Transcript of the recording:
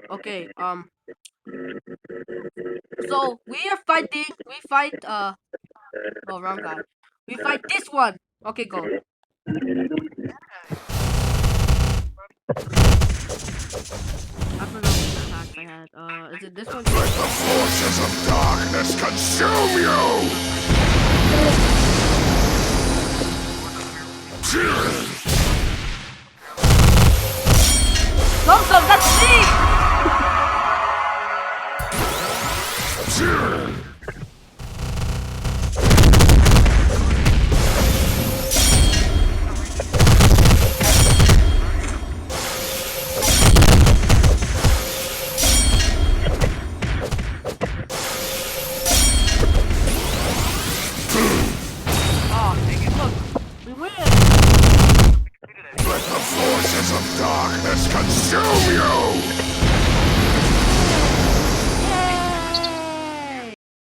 Okay, so we are fighting, we fight, oh, wrong guy. We fight this one! Okay, go. I forgot what attacks I had. Is it this one? Let the forces of darkness consume you! Lumsum, that's me! Oh, dang it, look. We win! Let the forces of darkness consume you!